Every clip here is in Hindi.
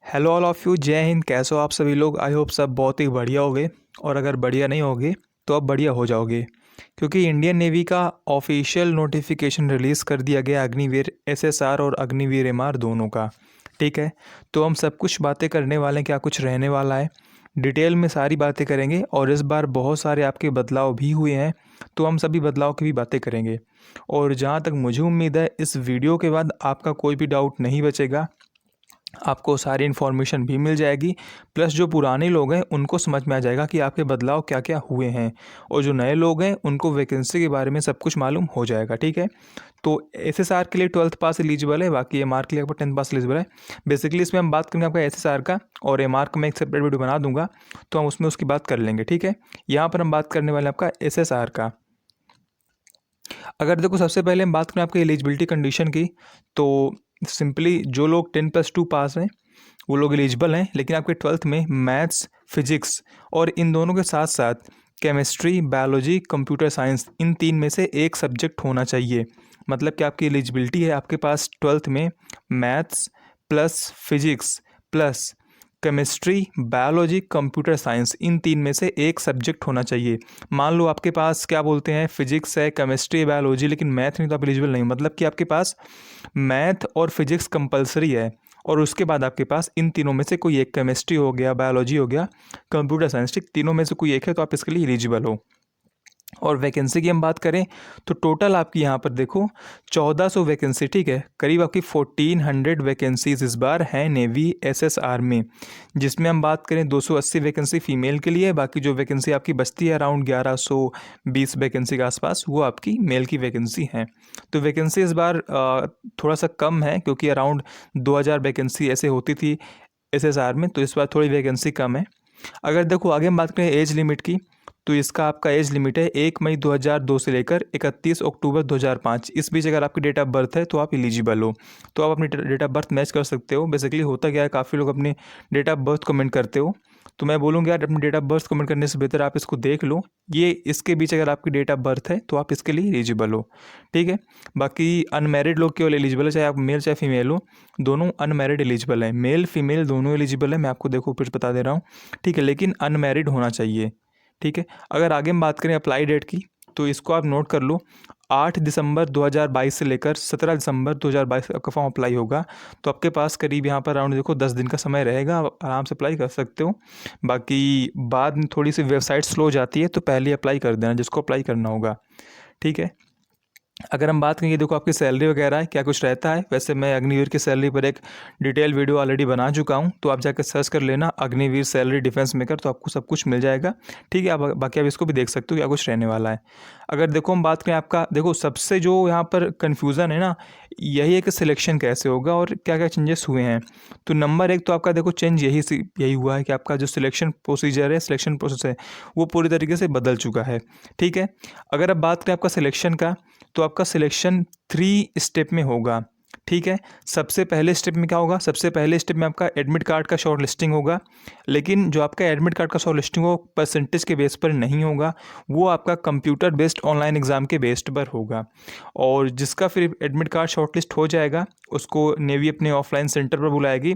हेलो ऑल ऑफ़ यू, जय हिंद। कैसे हो आप सभी लोग? आई होप सब बहुत ही बढ़िया होगे। और अगर बढ़िया नहीं होगे तो अब बढ़िया हो जाओगे, क्योंकि इंडियन नेवी का ऑफिशियल नोटिफिकेशन रिलीज़ कर दिया गया अग्निवीर एसएसआर और अग्निवीर एमआर दोनों का। ठीक है, तो हम सब कुछ बातें करने वाले हैं, क्या कुछ रहने वाला है, डिटेल में सारी बातें करेंगे। और इस बार बहुत सारे आपके बदलाव भी हुए हैं, तो हम सभी बदलाव की भी बातें करेंगे। और जहाँ तक मुझे उम्मीद है, इस वीडियो के बाद आपका कोई भी डाउट नहीं बचेगा, आपको सारी इन्फॉर्मेशन भी मिल जाएगी। प्लस जो पुराने लोग हैं उनको समझ में आ जाएगा कि आपके बदलाव क्या क्या हुए हैं, और जो नए लोग हैं उनको वैकेंसी के बारे में सब कुछ मालूम हो जाएगा। ठीक है, तो एसएसआर के लिए 12th पास एलिजिबल है, बाकी एमआर के लिए आपका 10th पास एलिजिबल है। बेसिकली इसमें हम बात करेंगे आपका एसएसआर का, और एमआर का मैं एक सेपरेट वीडियो बना दूंगा, तो हम उसमें उसकी बात कर लेंगे। ठीक है, यहाँ पर हम बात करने वाले हैं आपका एसएसआर का। अगर देखो, सबसे पहले हम बात करें आपके एलिजिबिलिटी कंडीशन की, तो सिंपली जो लोग 10+2 पास हैं वो लोग एलिजिबल हैं। लेकिन आपके 12th में मैथ्स, फिजिक्स और इन दोनों के साथ साथ केमिस्ट्री, बायोलॉजी, कंप्यूटर साइंस, इन तीन में से एक सब्जेक्ट होना चाहिए। मतलब कि आपकी एलिजिबिलिटी है, आपके पास 12th में maths plus physics plus chemistry, biology, computer science, इन तीन में से एक सब्जेक्ट होना चाहिए। मान लो आपके पास क्या बोलते हैं, फिजिक्स है, केमिस्ट्री, बायोलॉजी, लेकिन मैथ नहीं, तो आप एलिजिबल नहीं। मतलब कि आपके पास मैथ और फिजिक्स कंपलसरी है, और उसके बाद आपके पास इन तीनों में से कोई एक, केमिस्ट्री हो गया, बायोलॉजी हो गया, कंप्यूटर साइंस, ठीक, तीनों में से कोई एक है, तो आप इसके लिए एलिजिबल हो। और वैकेंसी की हम बात करें तो टोटल आपकी यहाँ पर देखो 1400 वैकेंसी, ठीक है, करीब आपकी 1400 वैकेंसीज इस बार हैं नेवी एसएसआर में। जिसमें हम बात करें 280 वैकेंसी फीमेल के लिए, बाकी जो वैकेंसी आपकी बचती है अराउंड 1120 वैकेंसी के आसपास, वो आपकी मेल की वैकेंसी हैं। तो वैकेंसी इस बार थोड़ा सा कम है, क्योंकि अराउंड 2000 वैकेंसी ऐसे होती थी एसएसआर में, तो इस बार थोड़ी वैकेंसी कम है। अगर देखो आगे हम बात करें एज लिमिट की, तो इसका आपका एज लिमिट है 1 मई 2002 से लेकर 31 अक्टूबर 2005। इस बीच अगर आपकी डेट ऑफ बर्थ है तो आप एलिजिबल हो, तो आप अपनी डेट ऑफ बर्थ मैच कर सकते हो। बेसिकली होता क्या है, काफ़ी लोग अपनी डेट ऑफ बर्थ कमेंट करते हो, तो मैं बोलूँगा यार, अपनी डेट ऑफ बर्थ कमेंट करने से बेहतर आप इसको देख लो। ये इसके बीच अगर आपकी डेट ऑफ बर्थ है तो आप इसके लिए एलिजिबल हो। ठीक है, बाकी अनमैरिड लोग केवल एलिजिबल है, चाहे आप मेल चाहे फीमेल हो, दोनों अनमैरिड एलिजिबल है। मेल फीमेल दोनों एलिजिबल है, मैं आपको देखो फिर बता दे रहा हूँ। ठीक है, लेकिन अनमैरिड होना चाहिए। ठीक है, अगर आगे हम बात करें अप्लाई डेट की, तो इसको आप नोट कर लो। 8 दिसंबर 2022 से लेकर 17 दिसंबर 2022 आपका फॉर्म अप्लाई होगा। तो आपके पास करीब यहाँ पर अराउंड देखो 10 दिन का समय रहेगा, आप आराम से अप्लाई कर सकते हो। बाकी बाद में थोड़ी सी वेबसाइट स्लो हो जाती है, तो पहले अप्लाई कर देना जिसको अप्लाई करना होगा। ठीक है, अगर हम बात करेंगे, देखो आपकी सैलरी वगैरह है, क्या कुछ रहता है। वैसे मैं अग्निवीर की सैलरी पर एक डिटेल वीडियो ऑलरेडी बना चुका हूं, तो आप जाकर सर्च कर लेना अग्निवीर सैलरी डिफेंस मेकर, तो आपको सब कुछ मिल जाएगा। ठीक है, आप बाकी आप इसको भी देख सकते हो क्या कुछ रहने वाला है। अगर देखो हम बात करें आपका, देखो सबसे जो यहाँ पर कन्फ्यूज़न है ना, यही है कि सिलेक्शन कैसे होगा और क्या क्या चेंजेस हुए हैं। तो नंबर एक तो आपका देखो चेंज यही हुआ है कि आपका जो सिलेक्शन प्रोसीजर है, सिलेक्शन प्रोसेस है, वो पूरी तरीके से बदल चुका है। ठीक है, अगर अब बात करें आपका सिलेक्शन का, तो आपका सिलेक्शन 3 स्टेप में होगा। ठीक है, सबसे पहले स्टेप में क्या होगा, सबसे पहले स्टेप में आपका एडमिट कार्ड का शॉर्ट लिस्टिंग होगा। लेकिन जो आपका एडमिट कार्ड का शॉर्ट लिस्टिंग हो परसेंटेज के बेस पर नहीं होगा, वो आपका कंप्यूटर बेस्ड ऑनलाइन एग्ज़ाम के बेस्ड पर होगा। और जिसका फिर एडमिट कार्ड शॉर्ट लिस्ट हो जाएगा, उसको नेवी अपने ऑफलाइन सेंटर पर बुलाएगी,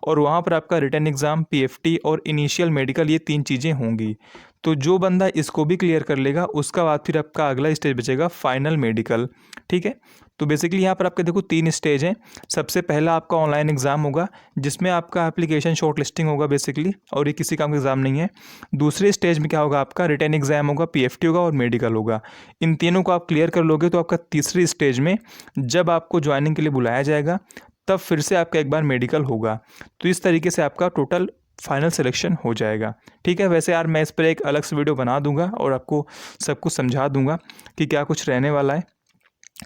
और वहाँ पर आपका रिटन एग्ज़ाम, पीएफटी और इनिशियल मेडिकल, ये 3 चीज़ें होंगी। तो जो बंदा इसको भी क्लियर कर लेगा, उसका बाद फिर आपका अगला स्टेज बचेगा फाइनल मेडिकल। ठीक है, तो बेसिकली यहाँ पर आपके देखो 3 स्टेज हैं। सबसे पहला आपका ऑनलाइन एग्ज़ाम होगा, जिसमें आपका एप्लीकेशन शॉर्ट लिस्टिंग होगा बेसिकली, और ये किसी काम का एग्ज़ाम नहीं है। दूसरे स्टेज में क्या होगा, आपका रिटन एग्ज़ाम होगा, पीएफटी होगा और मेडिकल होगा। इन तीनों को आप क्लियर कर लोगे तो आपका तीसरी स्टेज में जब आपको ज्वाइनिंग के लिए बुलाया जाएगा, तब फिर से आपका एक बार मेडिकल होगा। तो इस तरीके से आपका टोटल फाइनल सिलेक्शन हो जाएगा। ठीक है, वैसे यार मैं इस पर एक अलग से वीडियो बना दूंगा और आपको सब कुछ समझा दूंगा कि क्या कुछ रहने वाला है,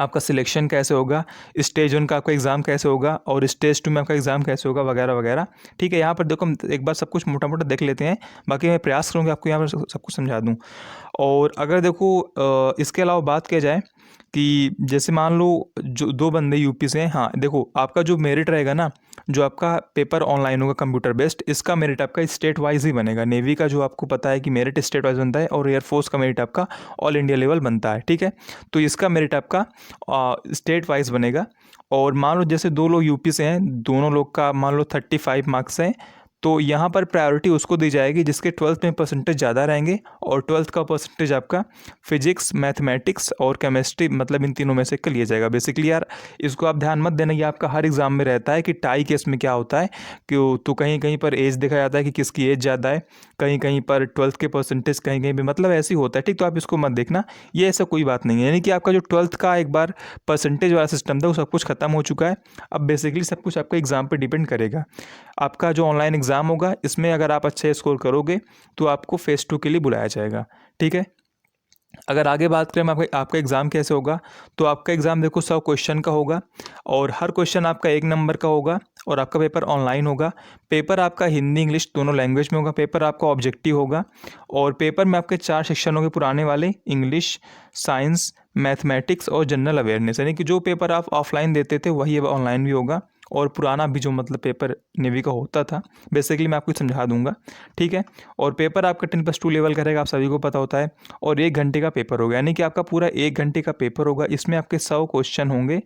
आपका सिलेक्शन कैसे होगा, स्टेज 1 का आपका एग्ज़ाम कैसे होगा, और स्टेज 2 में आपका एग्ज़ाम कैसे होगा, वगैरह वगैरह। ठीक है, यहाँ पर देखो हम एक बार सब कुछ मोटा मोटा देख लेते हैं, बाकी मैं प्रयास करूँगा आपको यहाँ पर सब कुछ समझा दूँ। और अगर देखो इसके अलावा बात किया जाए, कि जैसे मान लो जो दो बंदे यूपी से हैं, हाँ देखो आपका जो मेरिट रहेगा ना, जो आपका पेपर ऑनलाइन होगा कंप्यूटर बेस्ड, इसका मेरिट आपका स्टेट वाइज ही बनेगा। नेवी का जो आपको पता है कि मेरिट स्टेट वाइज बनता है, और एयरफोर्स का मेरिट आपका ऑल इंडिया लेवल बनता है, ठीक है। तो इसका मेरिट आपका स्टेट वाइज बनेगा। और मान लो जैसे दो लोग यूपी से हैं, दोनों लोग का मान लो 35 मार्क्स हैं, तो यहाँ पर प्रायोरिटी उसको दी जाएगी जिसके 12th में परसेंटेज ज़्यादा रहेंगे, और 12th का परसेंटेज आपका फिजिक्स, मैथमेटिक्स और केमिस्ट्री, मतलब इन तीनों में से लिया जाएगा। बेसिकली यार इसको आप ध्यान मत देना, ये आपका हर एग्ज़ाम में रहता है कि टाई केस में क्या होता है कि तो कहीं कहीं पर एज देखा जाता है कि किसकी एज ज़्यादा है, कहीं कहीं पर 12th के परसेंटेज, कहीं कहीं पर, मतलब ऐसे ही होता है, ठीक। तो आप इसको मत देखना, ये ऐसा कोई बात नहीं है। यानी कि आपका जो 12th का एक बार परसेंटेज वाला सिस्टम था वो सब कुछ ख़त्म हो चुका है। अब बेसिकली सब कुछ आपका एग्ज़ाम पे डिपेंड करेगा। आपका जो ऑनलाइन एग्ज़ाम होगा इसमें अगर आप अच्छे स्कोर करोगे तो आपको फेज़ 2 के लिए बुलाया जाएगा, ठीक है। अगर आगे बात करें आपका आपका एग्ज़ाम कैसे होगा, तो आपका एग्ज़ाम देखो 100 क्वेश्चन का होगा, और हर क्वेश्चन आपका 1 नंबर का होगा, और आपका पेपर ऑनलाइन होगा। पेपर आपका हिंदी इंग्लिश दोनों लैंग्वेज में होगा। पेपर आपका ऑब्जेक्टिव होगा, और पेपर में आपके 4 सेक्शन होंगे पुराने वाले, इंग्लिश, साइंस, मैथमेटिक्स और जनरल अवेयरनेस। यानी कि जो पेपर आप ऑफलाइन देते थे वही अब ऑनलाइन भी होगा, और पुराना भी जो मतलब पेपर नेवी का होता था, बेसिकली मैं आपको समझा दूंगा, ठीक है। और पेपर आपका 10+2 लेवल का रहेगा, आप सभी को पता होता है, और 1 घंटे का पेपर होगा। यानी कि आपका पूरा 1 घंटे का पेपर होगा। इसमें आपके 100 क्वेश्चन होंगे,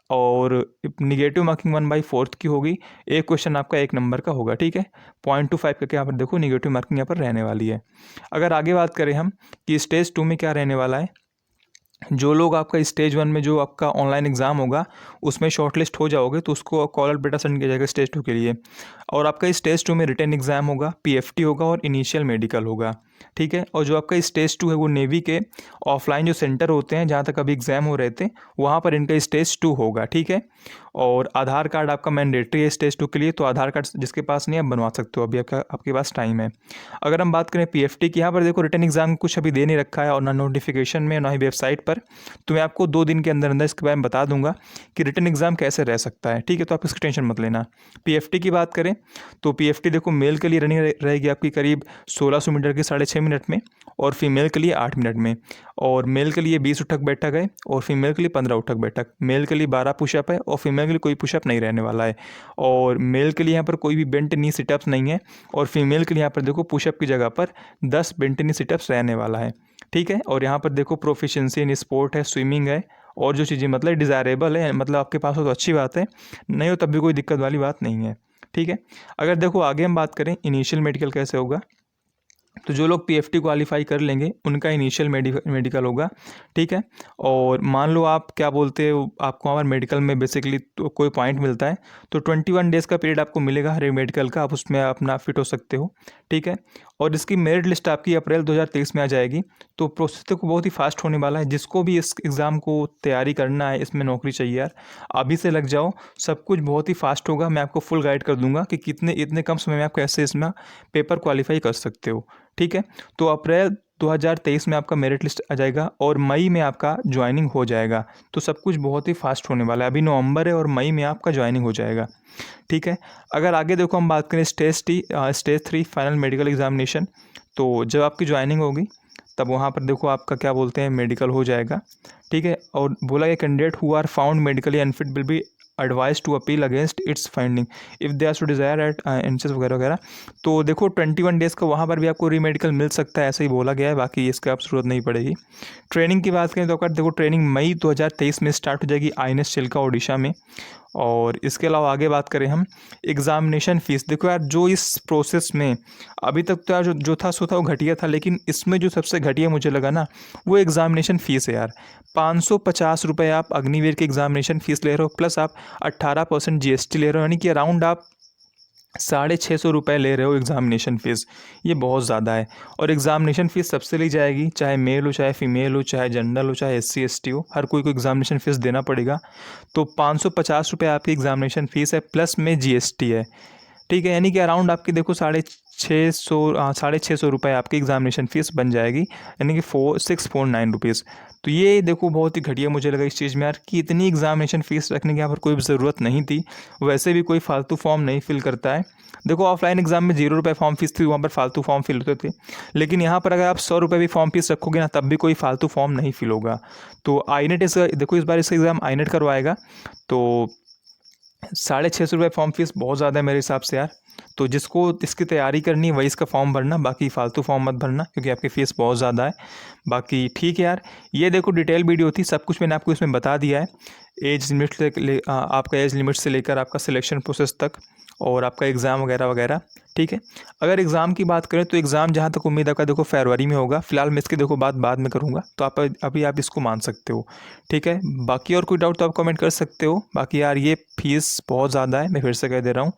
और निगेटिव मार्किंग 1/4 की होगी। एक क्वेश्चन आपका 1 नंबर का होगा, ठीक है। 0.25 करके यहाँ पर देखो निगेटिव मार्किंग यहाँ पर रहने वाली है। अगर आगे बात करें हम कि स्टेज 2 में क्या रहने वाला है, जो लोग आपका स्टेज 1 में जो आपका ऑनलाइन एग्ज़ाम होगा उसमें शॉर्टलिस्ट हो जाओगे तो उसको कॉलर बेटा सेंड किया जाएगा स्टेज 2 के लिए। और आपका स्टेज 2 में रिटन एग्ज़ाम होगा, पीएफटी होगा और इनिशियल मेडिकल होगा, ठीक है। और जो आपका स्टेज 2 है वो नेवी के ऑफलाइन जो सेंटर होते हैं जहाँ तक अभी एग्ज़ाम हो रहे थे वहाँ पर इनका स्टेज 2 होगा, ठीक है। और आधार कार्ड आपका मैंडेटरी है स्टेज 2 के लिए, तो आधार कार्ड जिसके पास नहीं आप बनवा सकते हो, अभी आपके पास टाइम है। अगर हम बात करें पीएफटी की, यहाँ पर देखो रिटन एग्ज़ाम कुछ अभी दे नहीं रखा है, और ना नोटिफिकेशन में ना ही वेबसाइट पर, तो मैं आपको 2 दिन के अंदर अंदर इसके बारे में बता दूंगा कि रिटन एग्ज़ाम कैसे रह सकता है, ठीक है। तो आप इसकी टेंशन मत लेना। पीएफटी की बात करें तो पीएफटी देखो मेल के लिए रनिंग रहेगी आपकी करीब 1600 मीटर के 6.5 मिनट में, और फीमेल के लिए 8 मिनट में। और मेल के लिए 20 उठक बैठक है, और फीमेल के लिए 15 उठक बैठक। मेल के लिए 12 पुशअप है, और फीमेल के लिए कोई पुशअप नहीं रहने वाला है। और मेल के लिए यहाँ पर कोई भी बेंट नी सिटअप्स नहीं है, और फीमेल के लिए यहाँ पर देखो पुशअप की जगह पर 10 बेंट नी सिटअप्स रहने वाला है, ठीक है। और यहाँ पर देखो प्रोफिशिएंसी इन स्पोर्ट है, स्विमिंग है, और जो चीज़ें मतलब डिज़ायरेबल है, मतलब आपके पास हो तो अच्छी बात है, नहीं हो तब भी कोई दिक्कत वाली बात नहीं है, ठीक है। अगर देखो आगे हम बात करें इनिशियल मेडिकल कैसे होगा, तो जो लोग पीएफटी क्वालिफाई कर लेंगे उनका इनिशियल मेडिकल होगा, ठीक है। और मान लो आप क्या बोलते हो, आपको हमारे मेडिकल में बेसिकली तो कोई पॉइंट मिलता है, तो 21 डेज़ का पीरियड आपको मिलेगा हर एक मेडिकल का, आप उसमें अपना फिट हो सकते हो, ठीक है। और इसकी मेरिट लिस्ट आपकी अप्रैल 2023 में आ जाएगी। तो प्रोसेस तो बहुत ही फास्ट होने वाला है। जिसको भी इस एग्ज़ाम को तैयारी करना है, इसमें नौकरी चाहिए यार, अभी से लग जाओ, सब कुछ बहुत ही फास्ट होगा। मैं आपको फुल गाइड कर दूंगा कि कितने इतने कम समय में आप कैसे इसमें पेपर क्वालिफाई कर सकते हो, ठीक है। तो अप्रैल 2023 में आपका मेरिट लिस्ट आ जाएगा, और मई में आपका ज्वाइनिंग हो जाएगा। तो सब कुछ बहुत ही फास्ट होने वाला है। अभी नवंबर है और मई में आपका ज्वाइनिंग हो जाएगा, ठीक है। अगर आगे देखो हम बात करें स्टेज 3 फाइनल मेडिकल एग्जामिनेशन, तो जब आपकी ज्वाइनिंग होगी तब वहाँ पर देखो आपका क्या बोलते हैं मेडिकल हो जाएगा, ठीक है। और बोला कि candidate who are found medically unfit will be advise to appeal against its finding if they are to desire at एनसेस वगैरह वगैरह। तो देखो 21 डेज़ का वहाँ पर भी आपको रीमेडिकल मिल सकता है, ऐसा ही बोला गया है, बाकी इसकी आप ज़रूरत नहीं पड़ेगी। ट्रेनिंग की बात करें तो अगर देखो ट्रेनिंग मई 2023 में स्टार्ट हो जाएगी INS चिल्का ओडिशा में। और इसके अलावा आगे बात करें हम एग्ज़ामिनेशन फ़ीस, देखो यार जो इस प्रोसेस में अभी तक तो यार जो था सो था वो घटिया था, लेकिन इसमें जो सबसे घटिया मुझे लगा ना वो एग्ज़ामिनेशन फ़ीस है यार। 550 रुपये आप अग्निवीर की एग्ज़ामिनेशन फ़ीस ले रहे हो, प्लस आप 18% GST ले रहे हो, यानी कि अराउंड आप 650 रुपये ले रहे हो एग्ज़ामिनेशन फ़ीस। ये बहुत ज़्यादा है। और एग्ज़ामिनेशन फ़ीस सबसे ली जाएगी, चाहे मेल हो, चाहे फीमेल हो, चाहे जनरल हो, चाहे SC ST हो, हर कोई को एग्ज़ामिनेशन फ़ीस देना पड़ेगा। तो 550 रुपये आपकी एग्ज़ामिनेशन फ़ीस है, प्लस में GST है, ठीक है। यानी कि अराउंड आपकी देखो ₹650 आपकी एग्ज़ामिनेशन फ़ीस बन जाएगी, यानी कि 649 रुपीज़। तो ये देखो बहुत ही घटिया मुझे लगा इस चीज़ में यार कि इतनी एग्ज़ामिनेशन फ़ीस रखने की यहाँ पर कोई भी ज़रूरत नहीं थी। वैसे भी कोई फ़ालतू फॉर्म नहीं फ़िल करता है। देखो ऑफ़लाइन एग्ज़ाम में ₹0 फॉर्म फ़ीस थी, वहाँ पर फ़ालतू फॉर्म फ़िल होते थे। लेकिन यहाँ पर अगर आप ₹100 भी फॉर्म फ़ीस रखोगे ना, तब भी कोई फ़ालतू फॉर्म नहीं फ़िल होगा। तो आईनेट देखो इस बार इसका एग्ज़ाम आईनेट करवाएगा, तो ₹650 फॉर्म फ़ीस बहुत ज़्यादा है मेरे हिसाब से यार। तो जिसको इसकी तैयारी करनी है वही इसका फॉर्म भरना, बाकी फ़ालतू फॉर्म मत भरना क्योंकि आपकी फ़ीस बहुत ज़्यादा है। बाकी ठीक है यार, ये देखो डिटेल वीडियो थी, सब कुछ मैंने आपको इसमें बता दिया है। आपका एज लिमिट से लेकर आपका सिलेक्शन प्रोसेस तक और आपका एग्ज़ाम वगैरह वगैरह, ठीक है। अगर एग्ज़ाम की बात करें तो एग्ज़ाम जहाँ तक उम्मीद है आपका देखो फरवरी में होगा। फ़िलहाल मैं इसकी देखो बात बाद में करूँगा, तो आप अभी आप इसको मान सकते हो, ठीक है। बाकी और कोई डाउट तो आप कमेंट कर सकते हो। बाकी यार ये फ़ीस बहुत ज़्यादा है, मैं फिर से कह दे रहा हूँ।